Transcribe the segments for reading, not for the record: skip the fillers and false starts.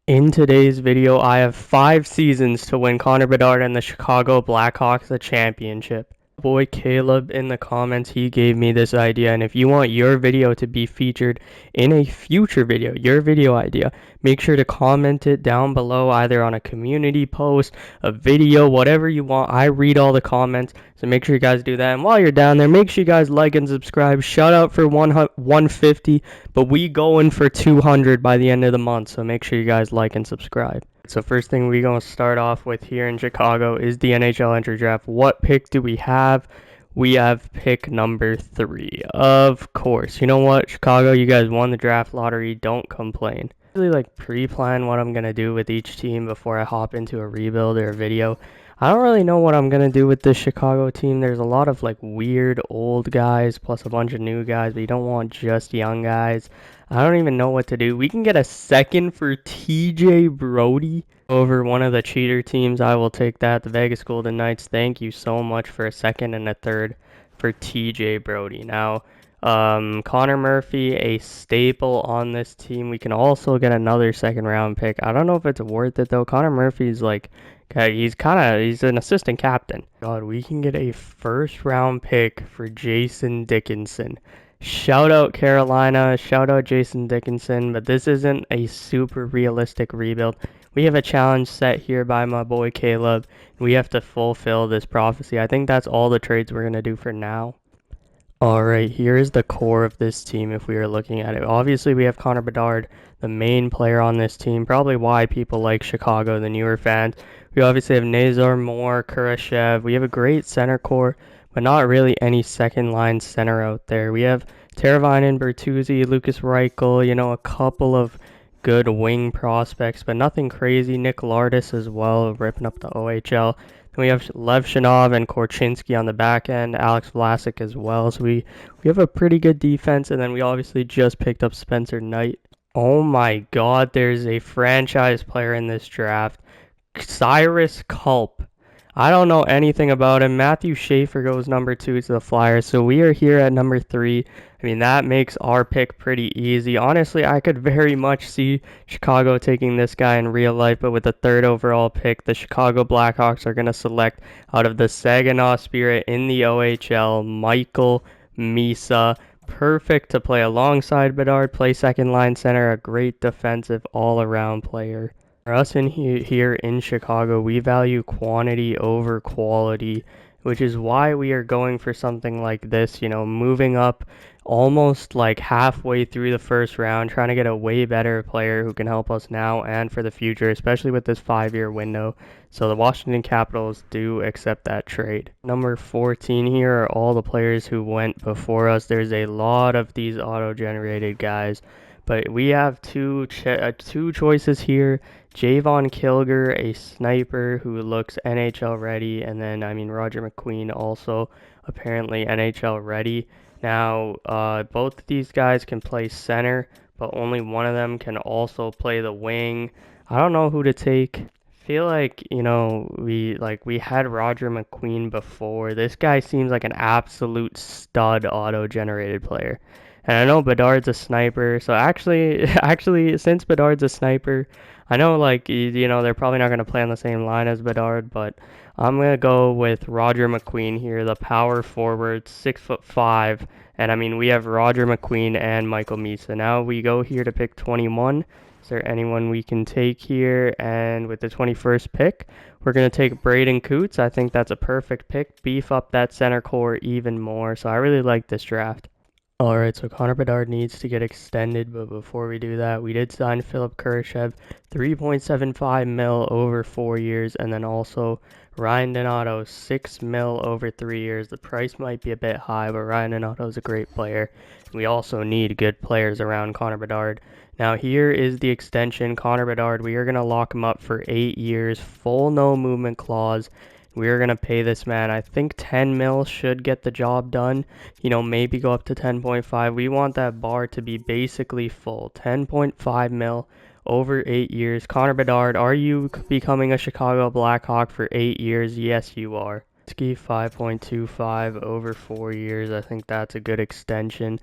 In today's video, I have 5 seasons to win Connor Bedard and the Chicago Blackhawks a championship. Boy Caleb in the comments, he gave me this idea, and if you want your video to be featured in a future video, your video idea, make sure to comment it down below, either on a community post, a video, whatever you want. I read all the comments, so make sure you guys do that. And while you're down there, make sure you guys like and subscribe. Shout out for 150, but we going for 200 by the end of the month, so make sure you guys like and subscribe. So first thing we're going to start off with here in Chicago is the NHL entry draft. What pick do we have? We have pick number 3. Of course. You know what, Chicago, you guys won the draft lottery. Don't complain. I really pre-plan what I'm going to do with each team before I hop into a rebuild or a video. I don't really know what I'm going to do with this Chicago team. There's a lot of weird old guys plus a bunch of new guys, but you don't want just young guys. I don't even know what to do. We can get a second for TJ Brody over one of the cheater teams. I will take that. The Vegas Golden Knights, thank you so much for a second and a third for TJ Brody. Now, Connor Murphy, a staple on this team. We can also get another second round pick. I don't know if it's worth it though. Connor Murphy's he's an assistant captain. God, we can get a first round pick for Jason Dickinson. Shout out Carolina, shout out Jason Dickinson, but this isn't a super realistic rebuild. We have a challenge set here by my boy Caleb. We have to fulfill this prophecy. I think that's all the trades we're going to do for now. Alright, here is the core of this team if we are looking at it. Obviously, we have Connor Bedard, the main player on this team, probably why people like Chicago, the newer fans. We obviously have Nazar, Moore, Kurashev. We have a great center core, but not really any second line center out there. We have Teravainen, Bertuzzi, Lucas Reichel, a couple of good wing prospects, but nothing crazy. Nick Lardis as well, ripping up the OHL. Then we have Lev Shinov and Korchinski on the back end, Alex Vlasic as well. So we have a pretty good defense, and then we obviously just picked up Spencer Knight. Oh my god, there's a franchise player in this draft. Cyrus Culp. I don't know anything about him. Matthew Schaefer goes number 2 to the Flyers, so we are here at number 3. I mean, that makes our pick pretty easy. Honestly, I could very much see Chicago taking this guy in real life, but with the 3rd overall pick, the Chicago Blackhawks are going to select out of the Saginaw Spirit in the OHL, Michael Misa. Perfect to play alongside Bedard, play second line center, a great defensive all-around player. For us here in Chicago, we value quantity over quality, which is why we are going for something like this, moving up almost halfway through the first round, trying to get a way better player who can help us now and for the future, especially with this 5-year window. So the Washington Capitals do accept that trade. Number 14 here are all the players who went before us. There's a lot of these auto-generated guys, but we have two choices here. Javon Kilger, a sniper who looks NHL ready, and then, Roger McQueen also apparently NHL ready. Now, both of these guys can play center, but only one of them can also play the wing. I don't know who to take. Feel like, we had Roger McQueen before. This guy seems like an absolute stud auto-generated player. And I know Bedard's a sniper, so actually, since Bedard's a sniper, I know, they're probably not going to play on the same line as Bedard, but I'm going to go with Roger McQueen here, the power forward, 6'5", and we have Roger McQueen and Michael Misa. Now we go here to pick 21. Is there anyone we can take here? And with the 21st pick, we're going to take Braden Coots. I think that's a perfect pick. Beef up that center core even more, so I really like this draft. Alright, so Connor Bedard needs to get extended, but before we do that, we did sign Philip Kurashev, 3.75 mil over 4 years, and then also Ryan Donato, 6 mil over 3 years. The price might be a bit high, but Ryan Donato is a great player. We also need good players around Connor Bedard. Now here is the extension. Connor Bedard, we are going to lock him up for 8 years, full no movement clause. We're going to pay this man, I think 10 mil should get the job done. Maybe go up to 10.5. We want that bar to be basically full. 10.5 mil over 8 years. Connor Bedard, are you becoming a Chicago Blackhawk for 8 years? Yes, you are. 5.25 over 4 years. I think that's a good extension.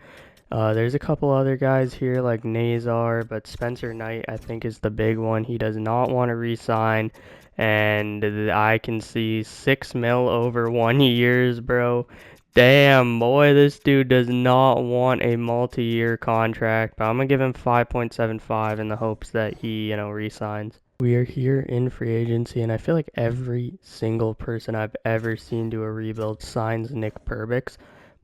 There's a couple other guys here like Nazar, but Spencer Knight I think is the big one. He does not want to re-sign, and I can see 6 mil over 1 years, bro. Damn, boy, this dude does not want a multi-year contract, but I'm gonna give him 5.75 in the hopes that he, re-signs. We are here in free agency, and I feel like every single person I've ever seen do a rebuild signs Nick Perbix.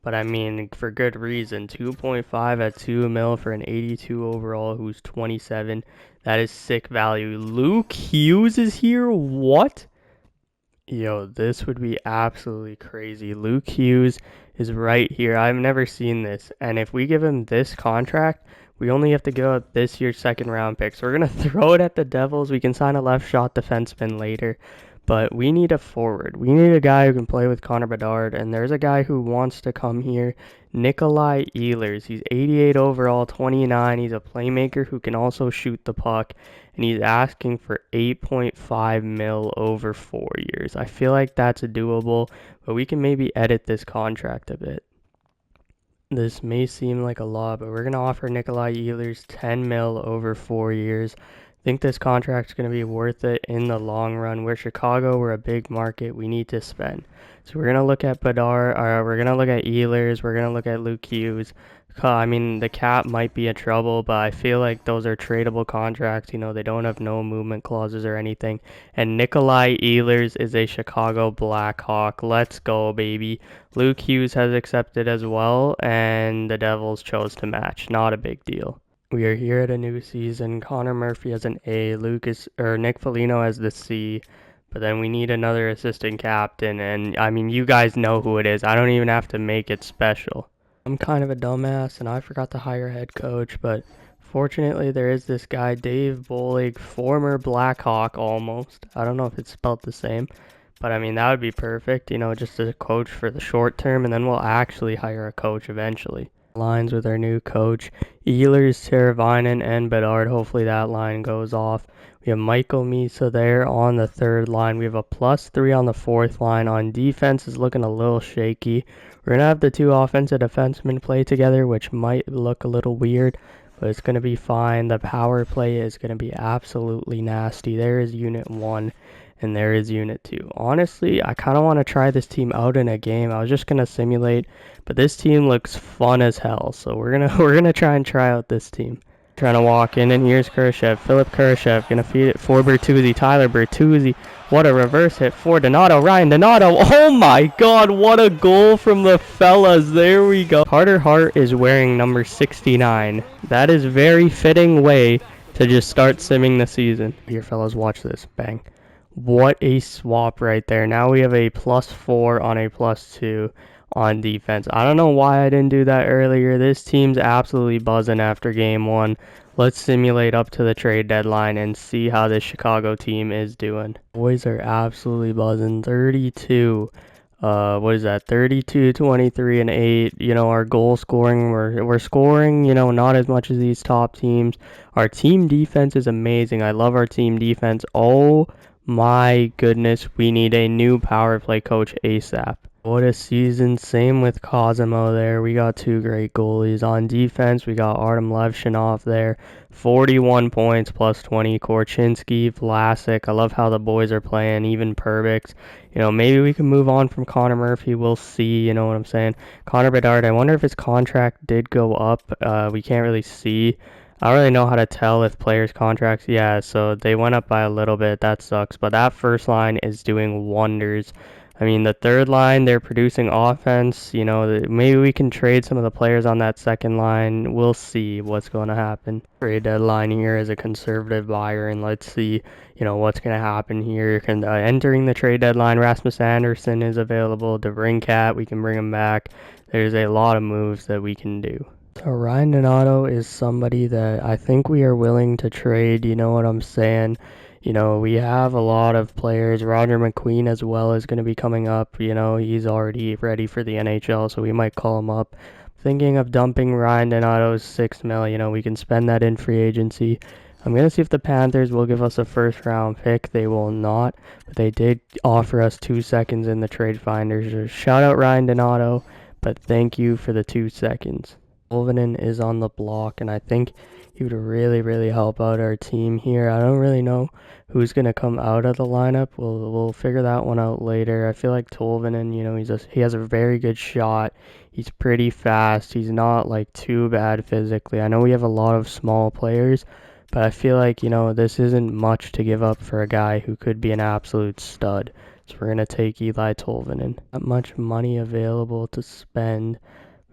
But I mean, for good reason. 2.5 at 2 mil for an 82 overall who's 27. That is sick value. Luke Hughes is here? What? Yo, this would be absolutely crazy. Luke Hughes is right here. I've never seen this. And if we give him this contract, we only have to go at this year's second round pick. So we're going to throw it at the Devils. We can sign a left shot defenseman later. But we need a forward. We need a guy who can play with Connor Bedard. And there's a guy who wants to come here, Nikolai Ehlers. He's 88 overall, 29. He's a playmaker who can also shoot the puck. And he's asking for 8.5 mil over 4 years. I feel like that's doable, but we can maybe edit this contract a bit. This may seem like a lot, but we're going to offer Nikolai Ehlers 10 mil over 4 years. I think this contract's going to be worth it in the long run. We're Chicago, we're a big market, we need to spend. So we're going to look at Bedard, we're going to look at Ehlers, we're going to look at Luke Hughes. I mean, the cap might be in trouble, but I feel like those are tradable contracts. They don't have no movement clauses or anything. And Nikolai Ehlers is a Chicago Blackhawk. Let's go, baby. Luke Hughes has accepted as well, and the Devils chose to match. Not a big deal. We are here at a new season. Connor Murphy has an A, Nick Foligno has the C. But then we need another assistant captain, and I mean, you guys know who it is. I don't even have to make it special. I'm kind of a dumbass, and I forgot to hire a head coach, but fortunately there is this guy, Dave Bolig, former Blackhawk almost. I don't know if it's spelled the same, but I mean, that would be perfect, just as a coach for the short term, and then we'll actually hire a coach eventually. Lines with our new coach, Ehlers, Teravainen, and Bedard. Hopefully that line goes off. We have Michael Misa there on the third line. We have a +3 on the fourth line. On defense is looking a little shaky. We're going to have the two offensive defensemen play together, which might look a little weird, but it's going to be fine. The power play is going to be absolutely nasty. There is Unit 1, and there is Unit 2. Honestly, I kind of want to try this team out in a game. I was just going to simulate, but this team looks fun as hell, so we're gonna try out this team. Trying to walk in, and here's Kurashev. Philip Kurashev gonna feed it for Bertuzzi. Tyler Bertuzzi. What a reverse hit for Donato. Ryan Donato. Oh my god, what a goal from the fellas. There we go. Carter Hart is wearing number 69. That is very fitting way to just start simming the season. Here, fellas, watch this. Bang. What a swap right there. Now we have a +4 on a +2 on defense. I don't know why I didn't do that earlier. This team's absolutely buzzing after game 1. Let's simulate up to the trade deadline and see how this Chicago team is doing. Boys are absolutely buzzing. 32. What is that? 32, 23, and 8. Our goal scoring, we're scoring, not as much as these top teams. Our team defense is amazing. I love our team defense. Oh my goodness, we need a new power play coach ASAP. What a season. Same with Cosimo there. We got two great goalies. On defense, we got Artem Levshinov there. 41 points, +20. Korchinski, Vlasic. I love how the boys are playing. Even Perbix. Maybe we can move on from Connor Murphy. We'll see. You know what I'm saying? Connor Bedard, I wonder if his contract did go up. We can't really see. I don't really know how to tell if players' contracts. Yeah, so they went up by a little bit. That sucks. But that first line is doing wonders. I mean, the third line, they're producing offense. Maybe we can trade some of the players on that second line. We'll see what's going to happen. Trade deadline here as a conservative buyer, and let's see, what's going to happen here. Entering the trade deadline, Rasmus Anderson is available. DeBrincat, we can bring him back. There's a lot of moves that we can do. So Ryan Donato is somebody that I think we are willing to trade. You know what I'm saying? We have a lot of players. Roger McQueen as well is going to be coming up. He's already ready for the NHL, so we might call him up. Thinking of dumping Ryan Donato's 6 mil. We can spend that in free agency. I'm going to see if the Panthers will give us a first-round pick. They will not, but they did offer us 2 seconds in the trade finders. Shout out Ryan Donato, but thank you for the 2 seconds. Tolvanen is on the block, and I think he would really help out our team here. I don't really know who's gonna come out of the lineup. We'll figure that one out later. I feel like Tolvanen, you know, he has a very good shot. He's pretty fast. He's not like too bad physically. I know we have a lot of small players, but I feel like, you know, this isn't much to give up for a guy who could be an absolute stud. So we're gonna take Eli Tolvanen. Not much money available to spend.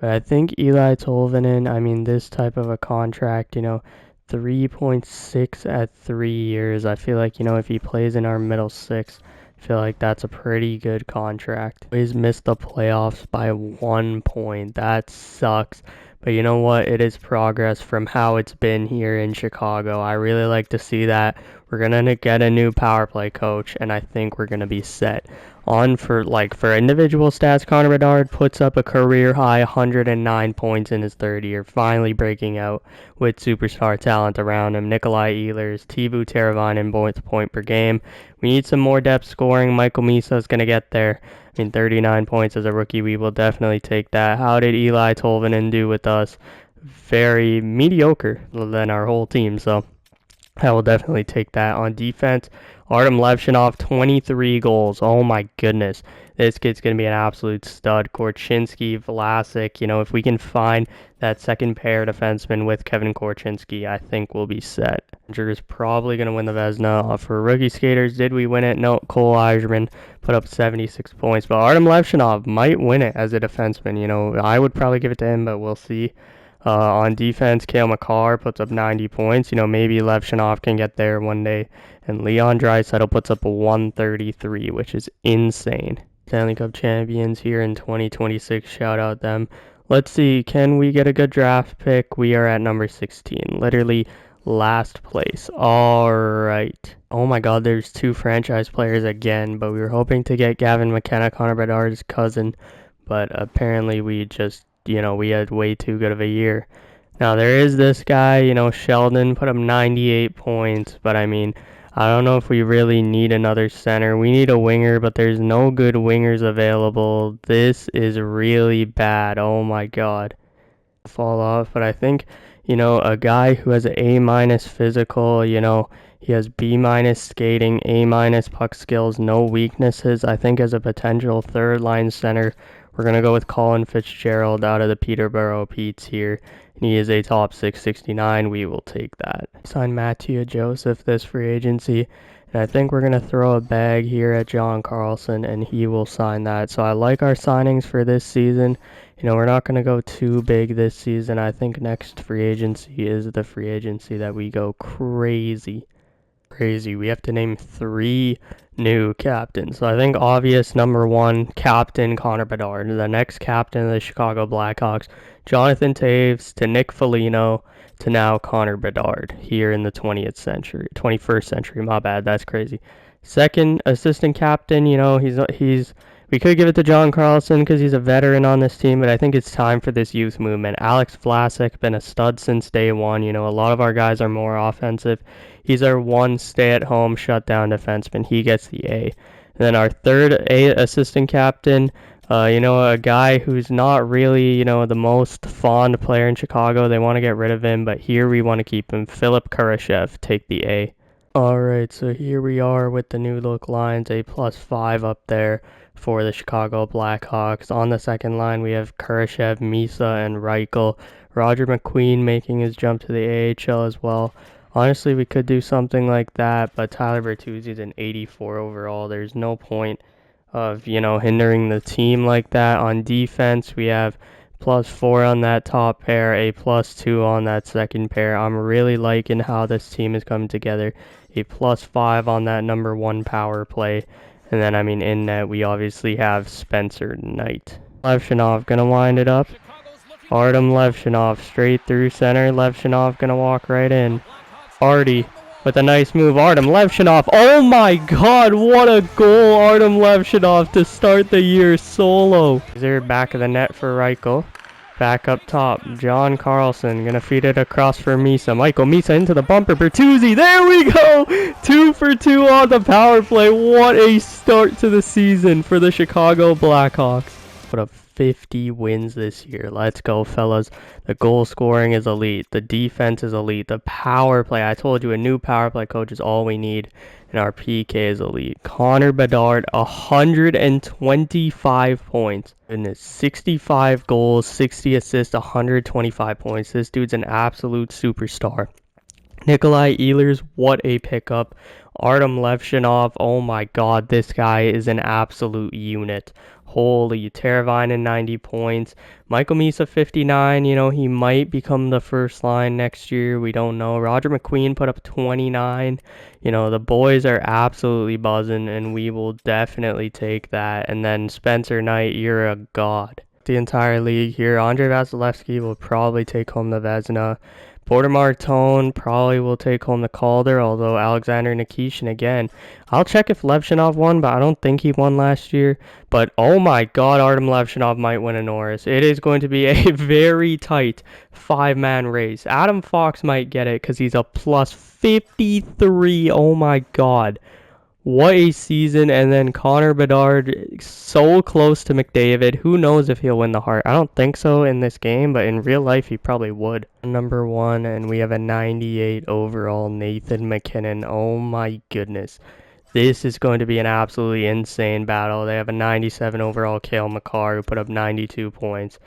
But I think Eli Tolvanen, I mean, this type of a contract, you know, 3.6 at 3 years. I feel like, you know, if he plays in our middle six, I feel like that's a pretty good contract. He's missed the playoffs by 1 point. That sucks. But you know what? It is progress from how it's been here in Chicago. I really like to see that. We're going to get a new power play coach, and I think we're going to be set. For individual stats, Connor Bedard puts up a career high 109 points in his third year, finally breaking out with superstar talent around him. Nikolai Ehlers, Teuvo Teravainen point per game. We need some more depth scoring. Michael Misa is going to get there. I mean, 39 points as a rookie, we will definitely take that. How did Eli Tolvanen do with us? Very mediocre than our whole team, so I will definitely take that. On defense, Artem Levshinov, 23 goals. Oh my goodness. This kid's going to be an absolute stud. Korchinski, Vlasic, you know, if we can find that second pair defenseman with Kevin Korchinski, I think we'll be set. Ranger is probably going to win the Vezina. For rookie skaters, did we win it? No, Cole Eiserman put up 76 points, but Artem Levshinov might win it as a defenseman. You know, I would probably give it to him, but we'll see. On defense, Cale Makar puts up 90 points. You know, maybe Levshinov can get there one day. And Leon Draisaitl puts up a 133, which is insane. Stanley Cup champions here in 2026. Shout out them. Let's see. Can we get a good draft pick? We are at number 16. Literally last place. All right. Oh my God, there's 2 franchise players again. But we were hoping to get Gavin McKenna, Connor Bedard's cousin. But apparently we just, you know, we had way too good of a year. Now there is this guy, you know, Sheldon put up 98 points, but I mean, I don't know if we really need another center. We need a winger, but there's no good wingers available. This is really bad. Oh my God. Fall off, but I think, you know, a guy who has an A- physical, you know, he has B- skating, A- puck skills, no weaknesses. I think as a potential third line center, we're going to go with Colin Fitzgerald out of the Peterborough Petes here. And he is a top 669. We will take that. Signed Matthew Joseph this free agency. And I think we're going to throw a bag here at John Carlson, and he will sign that. So I like our signings for this season. You know, we're not going to go too big this season. I think next free agency is the free agency that we go crazy. We have to name 3 new captains. So I think obvious number 1, captain Connor Bedard. The next captain of the Chicago Blackhawks, Jonathan Toews, to Nick Foligno, to now Connor Bedard here in the 21st century. My bad, that's crazy. Second assistant captain, you know, we could give it to John Carlson because he's a veteran on this team, but I think it's time for this youth movement. Alex Vlasic, been a stud since day one. You know, a lot of our guys are more offensive. He's our one stay-at-home shutdown defenseman. He gets the A. And then our third assistant captain, you know, a guy who's not really, you know, the most fond player in Chicago. They want to get rid of him, but here we want to keep him. Philip Kurashev, take the A. Alright, so here we are with the new look lines, A+5 up there for the Chicago Blackhawks. On the second line, we have Kurashev, Misa, and Reichel. Roger McQueen making his jump to the AHL as well. Honestly, we could do something like that, but Tyler Bertuzzi's an 84 overall. There's no point of, you know, hindering the team like that. On defense, we have +4 on that top pair, a +2 on that second pair. I'm really liking how this team is coming together. A +5 on that number 1 power play. And then, I mean, in net, we obviously have Spencer Knight. Levshinov gonna wind it up. Artem Levshinov straight through center. Levshinov gonna walk right in. Artie with a nice move. Artem Levshinov. Oh my God, what a goal, Artem Levshinov to start the year solo. There, back of the net for Reichel. Back up top, John Carlson gonna feed it across for Misa. Michael Misa into the bumper. Bertuzzi, there we go! 2 for 2 on the power play. What a start to the season for the Chicago Blackhawks. Put up 50 wins this year. Let's go, fellas. The goal scoring is elite. The defense is elite. The power play, I told you, a new power play coach is all we need. And our PK is elite. Connor Bedard, 125 points. Goodness, 65 goals, 60 assists, 125 points. This dude's an absolute superstar. Nikolai Ehlers, what a pickup. Artem Levshinov, oh my god, this guy is an absolute unit. Holy, Teravainen 90 points. Michael Misa 59, he might become the first line next year. We don't know. Roger McQueen put up 29. The boys are absolutely buzzing, and we will definitely take that. And then Spencer Knight, you're a god. The entire league here. Andrei Vasilevsky will probably take home the Vezina. Porter Martone probably will take home the Calder, although Alexander Nikishin again. I'll check if Levshinov won, but I don't think he won last year. But oh my god, Artem Levshinov might win a Norris. It is going to be a very tight 5-man race. Adam Fox might get it because he's a plus 53. Oh my god. What a season. And then Connor Bedard, so close to McDavid. Who knows if he'll win the Hart? I don't think so in this game, but in real life he probably would. Number 1, and we have a 98 overall Nathan McKinnon. Oh my goodness. This is going to be an absolutely insane battle. They have a 97 overall Cale Makar who put up 92 points.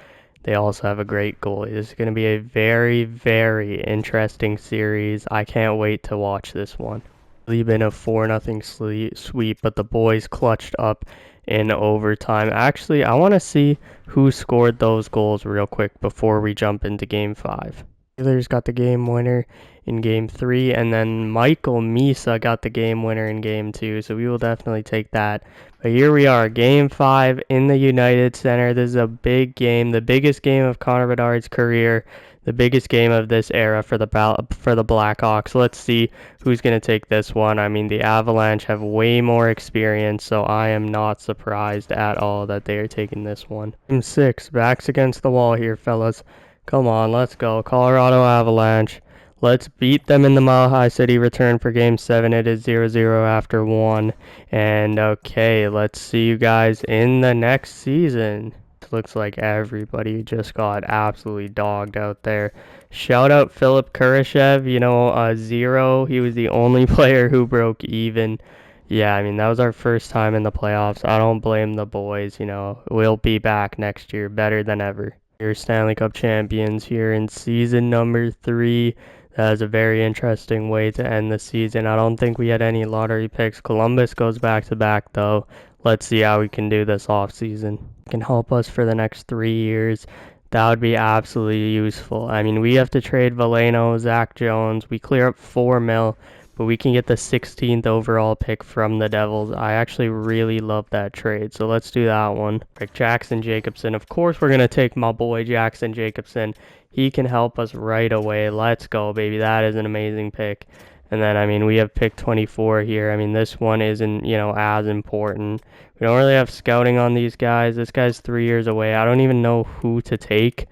They also have a great goalie. This is going to be a very, very interesting series. I can't wait to watch this one. Been a 4-0 sweep, but the boys clutched up in overtime. Actually, I want to see who scored those goals real quick before we jump into Game 5. Taylor's got the game winner in Game 3, and then Michael Misa got the game winner in Game 2, so we will definitely take that. But here we are, Game 5 in the United Center. This is a big game, the biggest game of Connor Bedard's career. The biggest game of this era for the Blackhawks. Let's see who's going to take this one. I mean, the Avalanche have way more experience, so I am not surprised at all that they are taking this one. Game 6, backs against the wall here, fellas. Come on, let's go. Colorado Avalanche. Let's beat them in the Mile High City return for Game 7. It is 0-0 after 1. And okay, let's see you guys in the next season. Looks like everybody just got absolutely dogged out there. Shout out Philip Kurashev, 0. He was the only player who broke even. Yeah, I mean, that was our first time in the playoffs. I don't blame the boys, We'll be back next year better than ever. Your Stanley Cup champions here in season number 3. That is a very interesting way to end the season. I don't think we had any lottery picks. Columbus goes back-to-back, though. Let's see how we can do this offseason. Can help us for the next 3 years. That would be absolutely useful. I mean, we have to trade Veleno, Zach Jones. We clear up $4 million, but we can get the 16th overall pick from the Devils. I actually really love that trade, so let's do that one. Pick Jackson Jacobson. Of course, we're going to take my boy Jackson Jacobson. He can help us right away. Let's go, baby. That is an amazing pick. And then, I mean, we have pick 24 here. I mean, this one isn't, as important. We don't really have scouting on these guys. This guy's 3 years away. I don't even know who to take,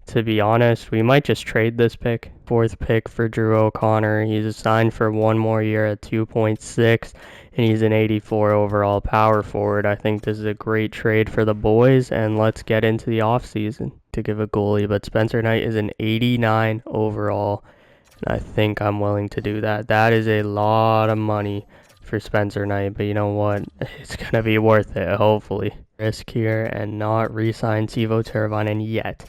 to be honest. We might just trade this pick. 4th pick for Drew O'Connor. He's assigned for 1 more year at 2.6, and he's an 84 overall power forward. I think this is a great trade for the boys, and let's get into the offseason to give a goalie. But Spencer Knight is an 89 overall. I think I'm willing to do that. That is a lot of money for Spencer Knight, but you know what? It's going to be worth it, hopefully. Risk here and not re-sign Teuvo Teravainen yet.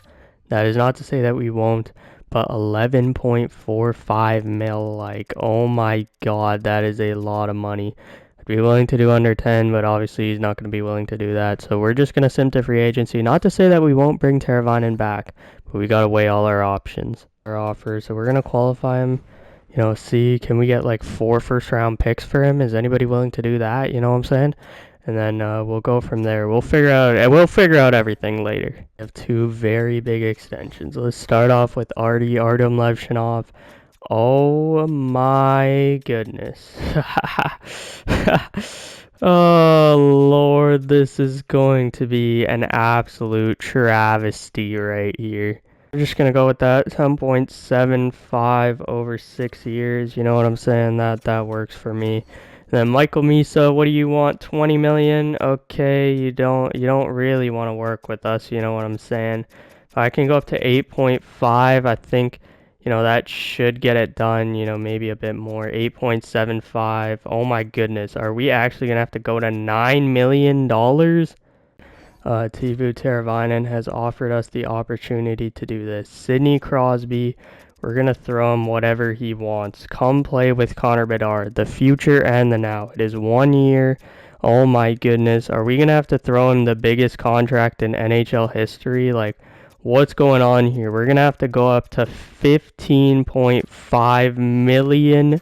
That is not to say that we won't, but 11.45 mil, like, oh my god, that is a lot of money. I'd be willing to do under 10, but obviously he's not going to be willing to do that. So we're just going to sim to free agency. Not to say that we won't bring Teravainen back, but we got to weigh all our options. Our offer, so we're going to qualify him, see, can we get like 4 first-round picks for him? Is anybody willing to do that? You know what I'm saying? And then we'll go from there. We'll figure out everything later. We have 2 very big extensions. Let's start off with Artem Levshinov. Oh my goodness. Oh Lord, this is going to be an absolute travesty right here. I'm just going to go with that 10.75 over 6 years. You know what I'm saying? That works for me. Then Michael Misa, what do you want? 20 million? Okay, you don't really want to work with us, you know what I'm saying? If I can go up to 8.5, I think, that should get it done, maybe a bit more. 8.75. Oh my goodness, are we actually going to have to go to $9 million? Teuvo Teravainen has offered us the opportunity to do this. Sidney Crosby, we're going to throw him whatever he wants. Come play with Connor Bedard, the future and the now. It is 1 year. Oh my goodness. Are we going to have to throw him the biggest contract in NHL history? Like, what's going on here? We're going to have to go up to $15.5 million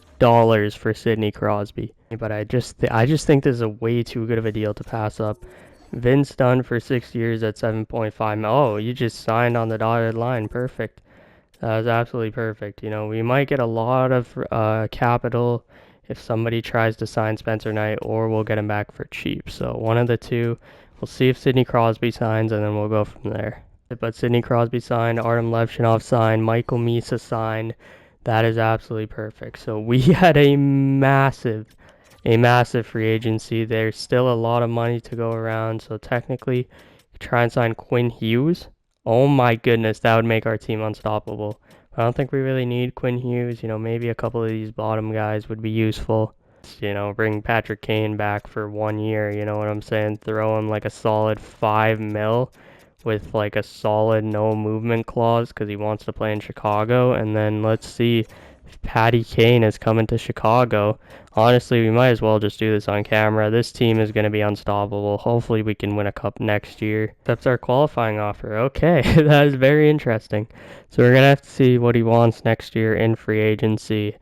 for Sidney Crosby. But I just think this is a way too good of a deal to pass up. Vince Dunn for 6 years at 7.5. Oh, you just signed on the dotted line. Perfect. That was absolutely perfect. We might get a lot of capital if somebody tries to sign Spencer Knight, or we'll get him back for cheap. So one of the two. We'll see if Sidney Crosby signs, and then we'll go from there. But Sidney Crosby signed, Artem Levchinov signed, Michael Misa signed. That is absolutely perfect. So we had a massive free agency. There's still a lot of money to go around, so technically try and sign Quinn Hughes. Oh my goodness, that would make our team unstoppable. I don't think we really need Quinn Hughes. Maybe a couple of these bottom guys would be useful. Bring Patrick Kane back for 1 year, you know what I'm saying? Throw him like a solid 5 mil with like a solid no movement clause because he wants to play in Chicago. And then let's see if Patty Kane is coming to Chicago. Honestly, we might as well just do this on camera. This team is going to be unstoppable. Hopefully we can win a cup next year. That's our qualifying offer. Okay, that is very interesting. So we're going to have to see what he wants next year in free agency.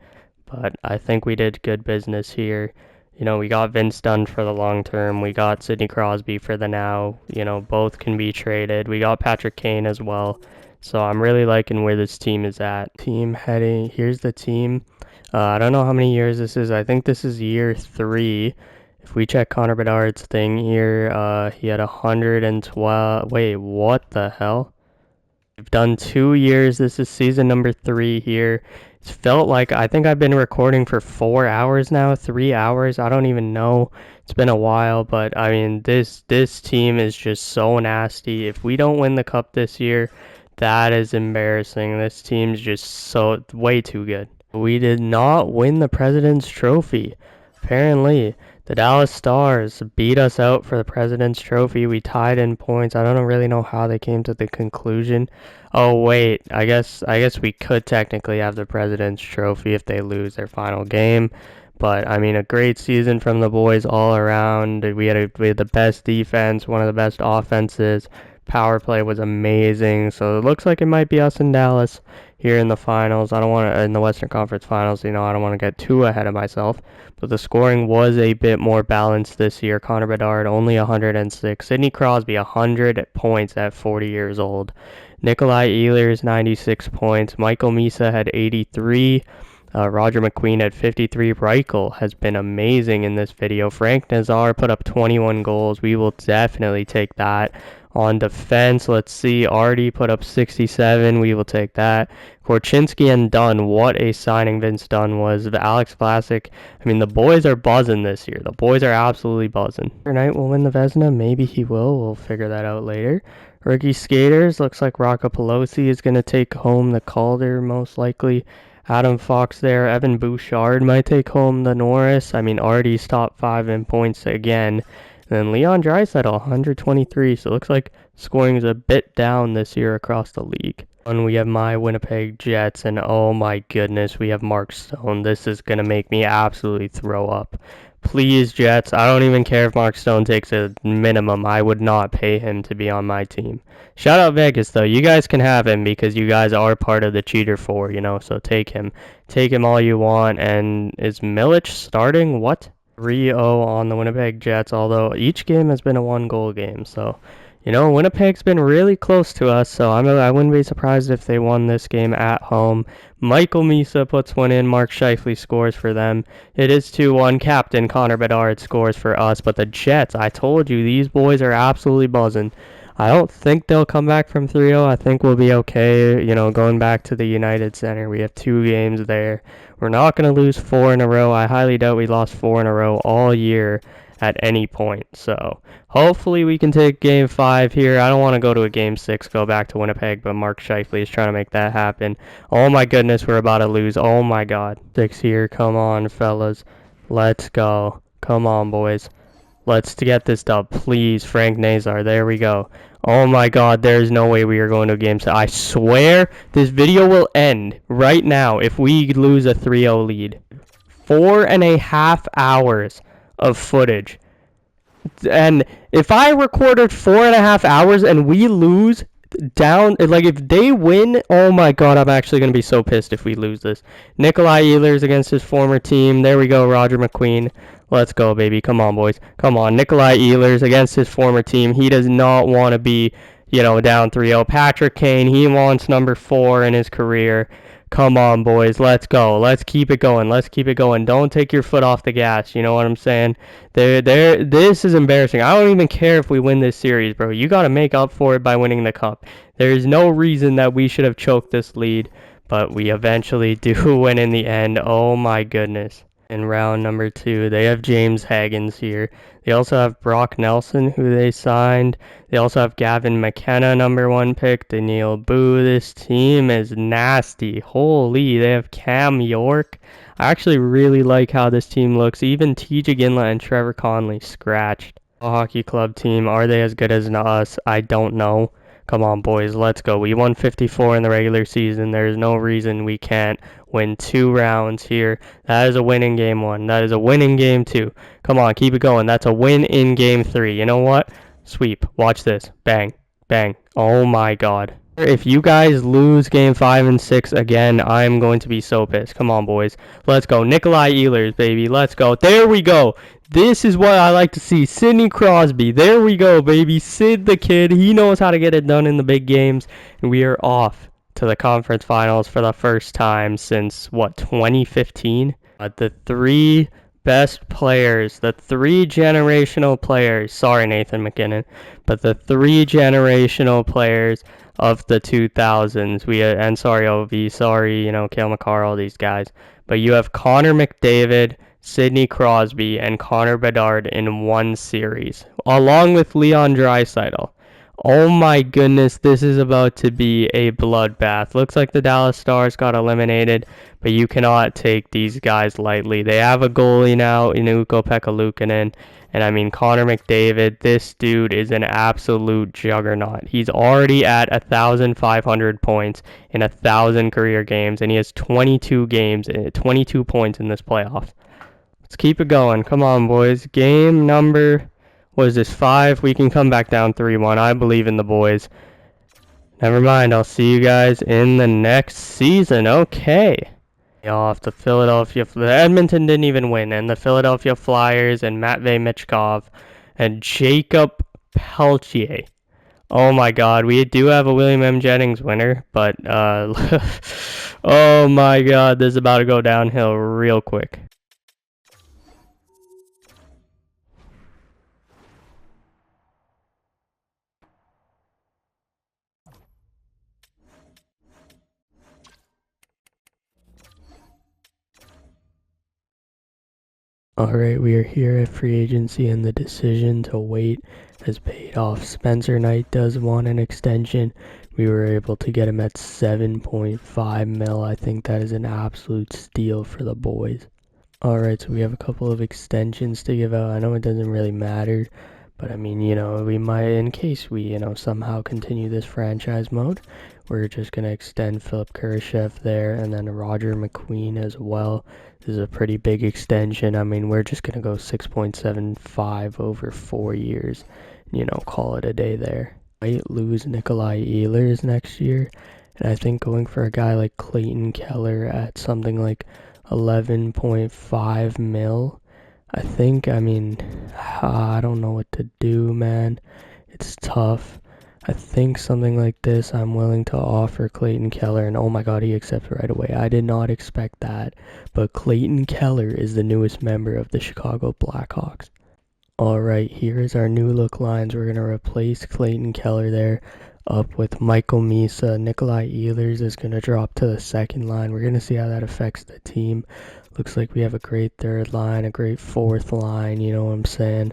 But I think we did good business here. We got Vince Dunn for the long term. We got Sidney Crosby for the now. Both can be traded. We got Patrick Kane as well. So I'm really liking where this team is at. Here's the team. I don't know how many years this is. I think this is year 3. If we check Connor Bedard's thing here, he had 112. Wait, what the hell? We've done 2 years. This is season number 3 here. It's felt like, I think I've been recording for 4 hours now, 3 hours. I don't even know. It's been a while, but I mean, this team is just so nasty. If we don't win the cup this year, that is embarrassing. This team's just so way too good. We did not win the President's Trophy. Apparently, the Dallas Stars beat us out for the President's Trophy. We tied in points. I don't really know how they came to the conclusion. Oh wait, I guess we could technically have the President's Trophy if they lose their final game. But I mean, a great season from the boys all around. We had the best defense, one of the best offenses. Power play was amazing. So it looks like it might be us in Dallas here in the finals. In the Western Conference Finals, I don't want to get too ahead of myself. But the scoring was a bit more balanced this year. Connor Bedard only 106. Sidney Crosby 100 points at 40 years old. Nikolai Ehlers 96 points. Michael Misa had 83. Roger McQueen had 53. Reichel has been amazing in this video. Frank Nazar put up 21 goals. We will definitely take that. On defense, let's see. Artie put up 67. We will take that. Korchinski and Dunn. What a signing Vince Dunn was. The Alex Vlasic. I mean, the boys are buzzing this year. The boys are absolutely buzzing. Tonight will win the Vezina. Maybe he will. We'll figure that out later. Rookie skaters. Looks like Rocco Pelosi is going to take home the Calder most likely. Adam Fox there. Evan Bouchard might take home the Norris. I mean, Artie's top 5 in points again. And then Leon Draisaitl, 123. So it looks like scoring is a bit down this year across the league. And we have my Winnipeg Jets, and oh my goodness, we have Mark Stone. This is going to make me absolutely throw up. Please, Jets, I don't even care if Mark Stone takes a minimum. I would not pay him to be on my team. Shout out Vegas, though. You guys can have him because you guys are part of the Cheater 4, so take him. Take him all you want. And is Milic starting? What? 3-0 on the Winnipeg Jets, although each game has been a 1-goal game. So, Winnipeg's been really close to us, so I wouldn't be surprised if they won this game at home. Michael Misa puts one in. Mark Scheifele scores for them. It is 2-1. Captain Connor Bedard scores for us, but the Jets, I told you, these boys are absolutely buzzing. I don't think they'll come back from 3-0. I think we'll be okay, going back to the United Center. We have 2 games there. We're not going to lose 4 in a row. I highly doubt we lost 4 in a row all year at any point. So hopefully we can take game 5 here. I don't want to go to a game 6, go back to Winnipeg, but Mark Scheifele is trying to make that happen. Oh my goodness, we're about to lose. Oh my god. 6 here. Come on, fellas. Let's go. Come on, boys. Let's get this dub, please. Frank Nazar. There we go. Oh my god, there's no way we are going to a game 6. I swear this video will end right now if we lose a 3-0 lead. 4.5 hours of footage. And if I recorded 4.5 hours and we lose down, like if they win, oh my god, I'm actually going to be so pissed if we lose this. Nikolai Ehlers against his former team. There we go, Roger McQueen. Let's go, baby. Come on, boys. Come on. Nikolai Ehlers against his former team. He does not want to be, down 3-0. Patrick Kane, he wants number 4 in his career. Come on, boys. Let's go. Let's keep it going. Let's keep it going. Don't take your foot off the gas. You know what I'm saying? This is embarrassing. I don't even care if we win this series, bro. You got to make up for it by winning the cup. There's no reason that we should have choked this lead, but we eventually do win in the end. Oh, my goodness. In round number 2, they have James Haggins here. They also have Brock Nelson, who they signed. They also have Gavin McKenna, number 1 pick. Daniil Boo. This team is nasty. Holy, they have Cam York. I actually really like how this team looks. Even TJ Ginla and Trevor Conley scratched. A hockey club team, are they as good as us? I don't know. Come on, boys, let's go. We won 54 in the regular season. There's no reason we can't win 2 rounds here. That is a win in game 1. That is a win in game 2. Come on, keep it going. That's a win in game 3. You know what? Sweep. Watch this. Bang. Bang. Oh my god. If you guys lose game 5 and 6 again, I'm going to be so pissed. Come on, boys. Let's go. Nikolai Ehlers, baby. Let's go. There we go. This is what I like to see. Sidney Crosby. There we go, baby. Sid the kid. He knows how to get it done in the big games. And we are off to the conference finals for the first time since, 2015? The 3 best players, the 3 generational players. Sorry, Nathan McKinnon. But the 3 generational players of the 2000s. And sorry, OV. Sorry, Cale Makar, all these guys. But you have Connor McDavid, Sidney Crosby, and Connor Bedard in one series, along with Leon Draisaitl. Oh my goodness, this is about to be a bloodbath. Looks like the Dallas Stars got eliminated, but you cannot take these guys lightly. They have a goalie now, Ukko-Pekka Luukkonen, and I mean Connor McDavid. This dude is an absolute juggernaut. He's already at 1,500 points in 1,000 career games, and he has 22 points in this playoff. Let's keep it going. Come on, boys. Game number, what is this, 5? We can come back down 3-1. I believe in the boys. Never mind. I'll see you guys in the next season. Okay. Off the Philadelphia. Edmonton didn't even win. And the Philadelphia Flyers and Matvei Michkov and Jacob Peltier. Oh my god. We do have a William M. Jennings winner. But, oh my god. This is about to go downhill real quick. Alright, we are here at free agency and the decision to wait has paid off. Spencer Knight does want an extension. We were able to get him at 7.5 mil. I think that is an absolute steal for the boys. Alright, so we have a couple of extensions to give out. I know it doesn't really matter, but I mean, we might, in case we, somehow continue this franchise mode, we're just going to extend Philip Kurashev there and then Roger McQueen as well. This is a pretty big extension. I mean, we're just going to go 6.75 over 4 years, call it a day there. Might lose Nikolai Ehlers next year, and I think going for a guy like Clayton Keller at something like 11.5 mil, I don't know what to do, man. It's tough. I think something like this I'm willing to offer Clayton Keller, and oh my god, he accepts right away. I did not expect that, but Clayton Keller is the newest member of the Chicago Blackhawks. Alright, here is our new look lines. We're going to replace Clayton Keller there. up with Michael Misa. Nikolai Ehlers is going to drop to the second line. We're going to see how that affects the team. Looks like we have a great third line, a great fourth line, you know what I'm saying?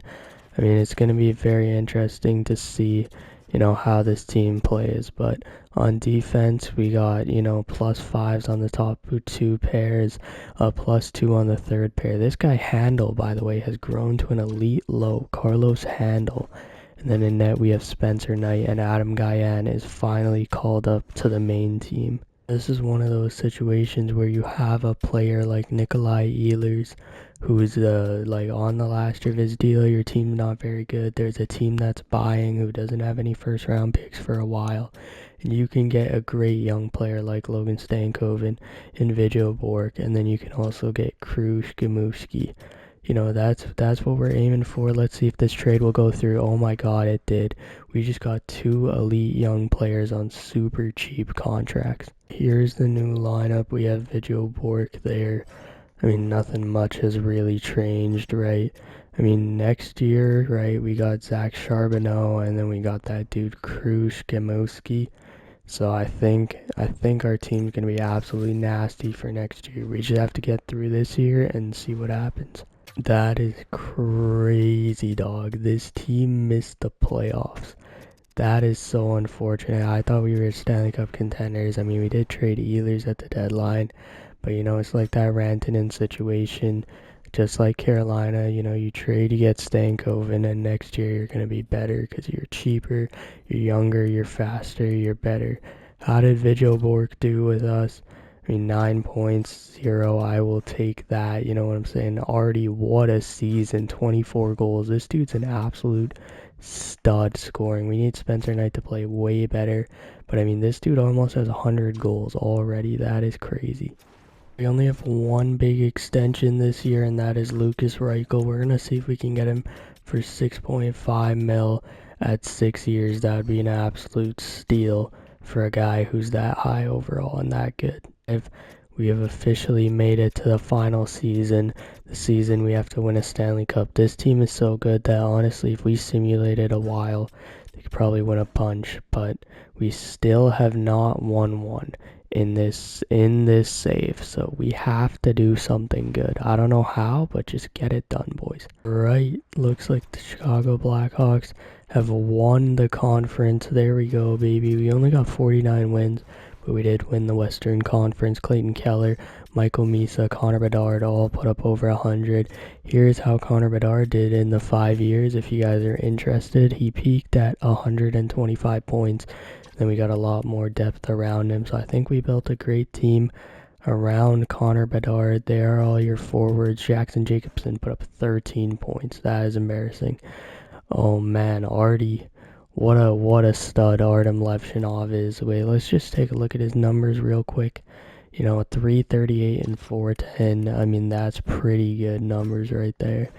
I mean, it's going to be very interesting to see, how this team plays. But on defense, we got, +5s on the top two pairs, +2 on the third pair. This guy Handel, by the way, has grown to an elite low. Carlos Handel. And then in net, we have Spencer Knight, and Adam Guyan is finally called up to the main team. This is one of those situations where you have a player like Nikolai Ehlers, who's on the last year of his deal. Your team's not very good. There's a team that's buying who doesn't have any first round picks for a while, and you can get a great young player like Logan Stankoven and Vidyo Bork, and then you can also get Krush Gamuski. That's what we're aiming for. Let's see if this trade will go through. Oh my god, it did. We just got 2 elite young players on super cheap contracts. Here's the new lineup. We have Vidyo Bork there. I mean, nothing much has really changed, right? I mean, next year, right, we got Zach Charbonneau, and then we got that dude Krush Gamuski. So I think our team's going to be absolutely nasty for next year. We just have to get through this year and see what happens. That is crazy, dog. This team missed the playoffs. That is so unfortunate. I thought we were Stanley Cup contenders. I mean, we did trade Ehlers at the deadline, but it's like that Rantanen situation. Just like Carolina, you trade, you get Stankoven, and next year you're going to be better because you're cheaper, you're younger, you're faster, you're better. How did Vidyo Bork do with us? I mean, 9 points, 0, I will take that, you know what I'm saying? Already, what a season, 24 goals. This dude's an absolute stud scoring. We need Spencer Knight to play way better, but I mean, this dude almost has 100 goals already. That is crazy. We only have one big extension this year, and that is Lucas Reichel. We're going to see if we can get him for 6.5 mil at 6 years. That would be an absolute steal for a guy who's that high overall and that good. We have officially made it to the final season. The season we have to win a Stanley Cup. This team is so good that honestly, if we simulated a while, they could probably win a bunch. But we still have not won one in this save. So we have to do something good. I don't know how, but just get it done, boys. Right, looks like the Chicago Blackhawks have won the conference. There we go, baby. We only got 49 wins. But we did win the Western Conference. Clayton Keller, Michael Misa, Connor Bedard all put up over 100. Here's how Connor Bedard did in the 5 years. If you guys are interested, he peaked at 125 points. Then we got a lot more depth around him. So I think we built a great team around Connor Bedard. They are all your forwards. Jackson Jacobson put up 13 points. That is embarrassing. Oh man, Artie. What a stud Artem Levshinov is. Wait, let's just take a look at his numbers real quick. 338 and 410. I mean, that's pretty good numbers right there.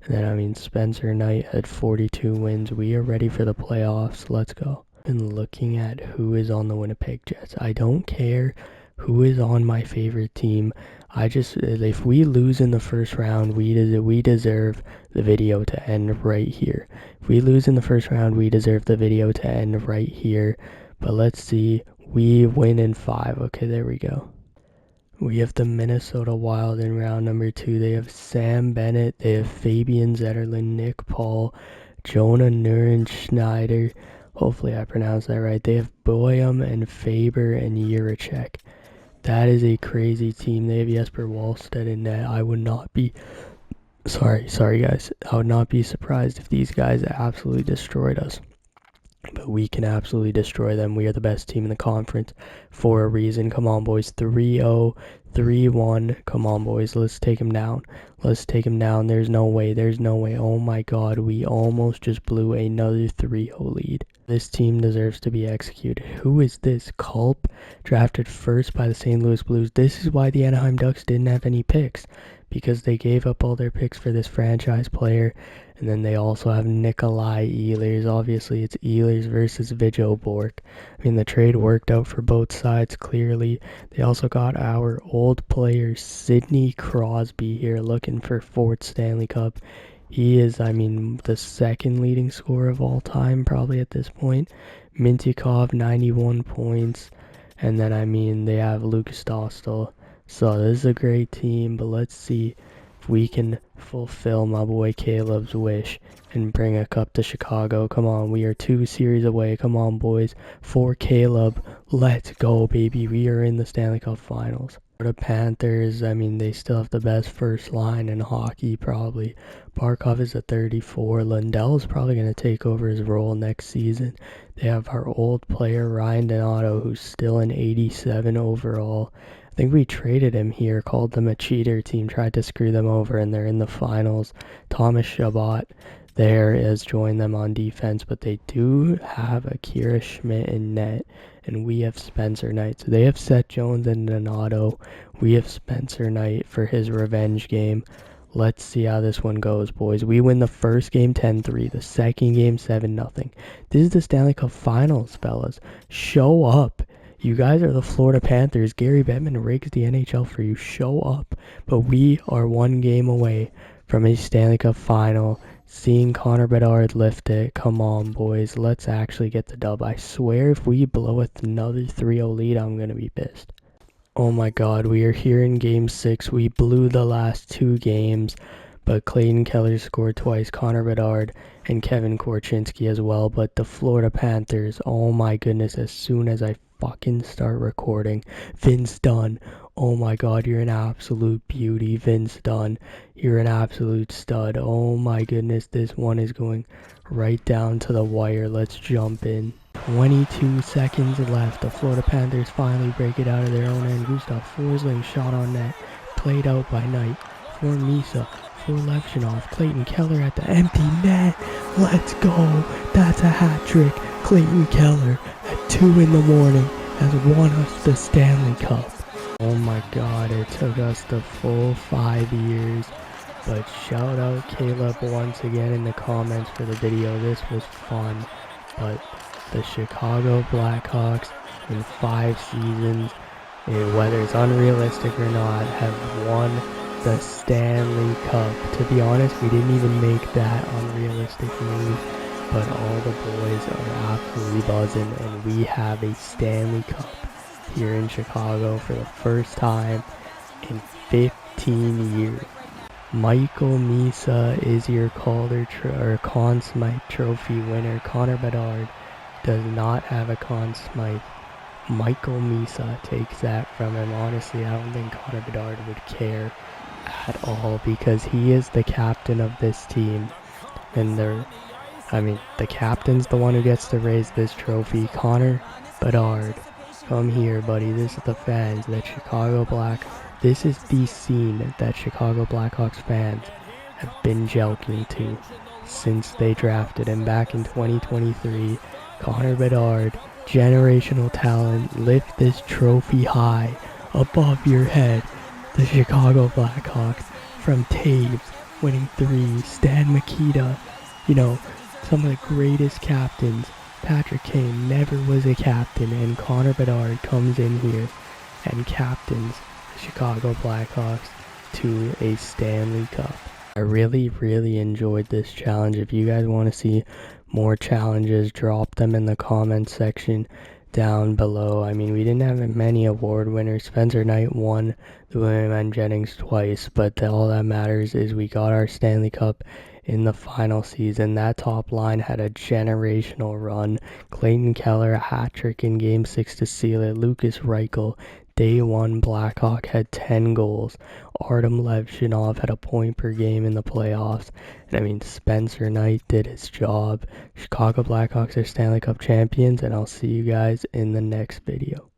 And then, I mean, Spencer Knight had 42 wins. We are ready for the playoffs. Let's go. And looking at who is on the Winnipeg Jets, I don't care who is on my favorite team. If we lose in the first round, we deserve the video to end right here. If we lose in the first round, we deserve the video to end right here. But let's see. We win in 5. Okay, there we go. We have the Minnesota Wild in round number 2. They have Sam Bennett. They have Fabian Zetterlund, Nick Paul, Jonah Nurenschneider. Hopefully I pronounced that right. They have Boehm and Faber and Juracek. That is a crazy team. They have Jesper Wallstedt in net. I would not be... Sorry guys. I would not be surprised if these guys absolutely destroyed us. But we can absolutely destroy them. We are the best team in the conference for a reason. Come on, boys. 3-0, 3-1. Come on, boys. Let's take them down. There's no way. Oh my god. We almost just blew another 3-0 lead. This team deserves to be executed. Who is this? Culp, drafted first by the St. Louis Blues. This is why the Anaheim Ducks didn't have any picks, because they gave up all their picks for this franchise player. And then they also have Nikolai Ehlers. Obviously, it's Ehlers versus Vidyo Bork. I mean, the trade worked out for both sides, clearly. They also got our old player, Sidney Crosby, here, looking for 4th Stanley Cup. He is, I mean, the second leading scorer of all time, probably at this point. Mintyukov, 91 points. And then, I mean, they have Lucas Dostal. So this is a great team, but let's see if we can fulfill my boy Caleb's wish and bring a cup to Chicago. Come on, we are 2 series away. Come on, boys. For Caleb, let's go, baby. We are in the Stanley Cup Finals. For the Panthers, I mean, they still have the best first line in hockey, probably. Barkov is a 34. Lundell is probably going to take over his role next season. They have our old player, Ryan Donato, who's still an 87 overall. I think we traded him here, called them a cheater team, tried to screw them over, and they're in the finals. Thomas Chabot there has joined them on defense, but they do have Akira Schmidt in net, and we have Spencer Knight. So they have Seth Jones and Donato. We have Spencer Knight for his revenge game. Let's see how this one goes, boys. We win the first game 10-3, the second game 7-0. This is the Stanley Cup Finals, fellas. Show up. You guys are the Florida Panthers. Gary Bettman rigs the NHL for you. Show up. But we are 1 game away from a Stanley Cup Final. Seeing Connor Bedard lift it. Come on, boys. Let's actually get the dub. I swear if we blow another 3-0 lead, I'm going to be pissed. Oh my god, we are here in Game 6. We blew the last 2 games, but Clayton Keller scored twice, Connor Bedard, and Kevin Korchinski as well. But the Florida Panthers, oh my goodness, as soon as I fucking start recording, Vince Dunn, oh my god, you're an absolute beauty, Vince Dunn. You're an absolute stud. Oh my goodness, this one is going right down to the wire. Let's jump in. 22 seconds left. The Florida Panthers finally break it out of their own end. Gustav Forsling shot on net. Played out by Knight. For Misa. For Levchinov. Clayton Keller at the empty net. Let's go. That's a hat trick. Clayton Keller at 2 in the morning has won us the Stanley Cup. Oh my god, it took us the full 5 years. But shout out Caleb once again in the comments for the video. This was fun. But the Chicago Blackhawks in 5 seasons, whether it's unrealistic or not, have won the Stanley Cup. To be honest, we didn't even make that unrealistic move, but all the boys are absolutely buzzing, and we have a Stanley Cup here in Chicago for the first time in 15 years. Michael Misa is your Conn Smythe Trophy winner. Connor Bedard does not have a Conn Smythe. Michael Misa takes that from him. Honestly, I don't think Connor Bedard would care at all because he is the captain of this team. And the captain's the one who gets to raise this trophy. Connor Bedard, come here, buddy. This is the fans that this is the scene that Chicago Blackhawks fans have been joking to since they drafted him back in 2023. Connor Bedard, generational talent, lift this trophy high above your head. The Chicago Blackhawks, from Taves winning 3, Stan Mikita, some of the greatest captains. Patrick Kane never was a captain, and Connor Bedard comes in here and captains the Chicago Blackhawks to a Stanley Cup. I really enjoyed this challenge. If you guys want to see more challenges, drop them in the comments section down below. I mean, we didn't have many award winners. Spencer Knight won the William Jennings twice, but all that matters is we got our Stanley Cup in the final season. That top line had a generational run. Clayton Keller, a hat trick in Game 6 to seal it. Lucas Reichel, Day 1 Blackhawk, had 10 goals. Artem Levchinov had a point per game in the playoffs. And I mean, Spencer Knight did his job. Chicago Blackhawks are Stanley Cup champions, and I'll see you guys in the next video.